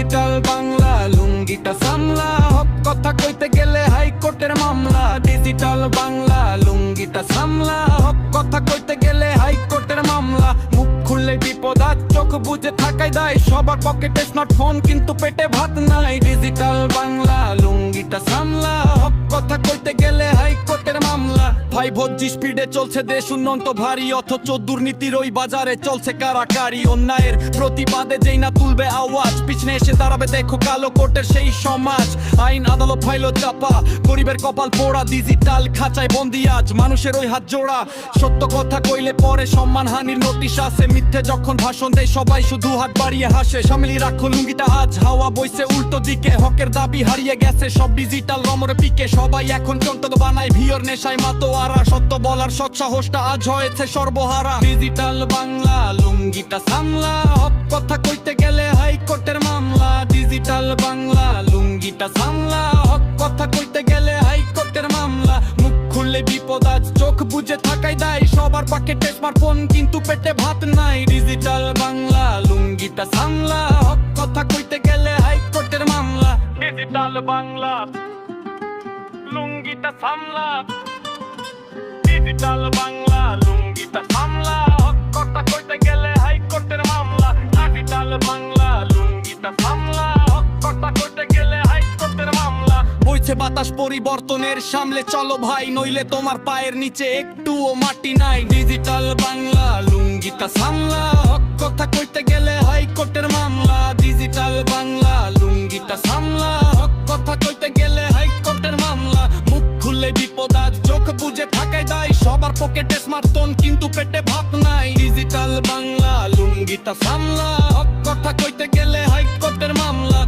Digital Bangla লুঙ্গিটা সামলা, হক কথা কইতে গেলে হাইকোর্টের মামলা। ডিজিটাল বাংলা লুঙ্গিটা সামলা, হক কথা কইতে গেলে হাইকোর্টের মামলা। মুখ খুললে বিপদ আজ, চোখ বুঝে থাকাই দায়, সবার পকেটে স্মার্টফোন কিন্তু পেটে ভাত নাই। ডিজিটাল বাংলা লুঙ্গিটা সামলা, হক কথা কইতে গেলে হাইকোর্টের মামলা। ভাই ভোজ্জি স্পিডে চলছে দেশ উন্নত ভারী, অথচ দুর্নীতির ওই বাজারে চলছে কারাকারি। অন্যায়ের প্রতিবাদে যেই না তুলবে আওয়াজ, পিছনে এসে দাঁড়াবে দেখো কালো কোটের সেই সমাজ। আইন আদালত ফাইল চাপা, গরিবের কপাল পোড়া, ডিজিটাল খাঁচায় বন্দি আজ মানুষের ওই হাত জোড়া। সত্য কথা কইলে পরে সম্মান হানির নোটিশ আসে, মিথ্যে যখন ভাষণ দেয় সবাই শুধু হাত বাড়িয়ে হাসে। সামিলি রাখো লুঙ্গিটা আজ, হাওয়া বইছে উল্টো দিকে, হকের দাবি হারিয়ে গেছে সব ডিজিটাল রমরে পিকে। সবাই এখন চন্তক বানায় ভিওর নেশায় মাতোয়ারা, সত্য বলার সৎ সাহসটা আজ হয়েছে সর্বহারা। ডিজিটাল বাংলা লুঙ্গিটা সামলা, হক কথা কইতে গেলে হাইকোর্টের মামলা। ডিজিটাল বাংলা লুঙ্গিটা সামলা, হক কথা কইতে গেলে হাইকোর্টের মামলা। মুখ খুললে বিপদ আজ, চোখ বুঝে থাকাই দায়, সবার পকেটে স্মার্টফোন কিন্তু পেটে ভাত নাই। ডিজিটাল বাংলা লুঙ্গিটা সামলা, হক কথা কইতে গেলে হাইকোর্টের মামলা। ডিজিটাল বাংলা লুঙ্গিটা সামলা, ডিজিটাল বাংলা লুঙ্গিটা সামলা, হক কথা কইতে গেলে হাইকোর্টের মামলা। ডিজিটাল বাংলা লুঙ্গিটা সামলা, হক কথা কইতে গেলে হাইকোর্টের মামলা। বইছে বাতাস পরিবর্তনের, সামলে চলো ভাই, নইলে তোমার পায়ের নিচে একটুও মাটি নাই। ডিজিটাল বাংলা লুঙ্গিটা সামলা, হক কথা কইতে গেলে হাইকোর্টের মামলা। ডিজিটাল বাংলা লুঙ্গিটা সামলা, হক কথা কইতে গেলে হাইকোর্টের মামলা। মুখ খুললে বিপদ আজ, চোখ বুঝে থাকাই দায়, সবার পকেটে স্মার্টফোন কিন্তু পেটে ভাত নাই। ডিজিটাল বাংলা লুঙ্গিটা সামলা, হক কথা কইতে গেলে হাইকোর্টের মামলা।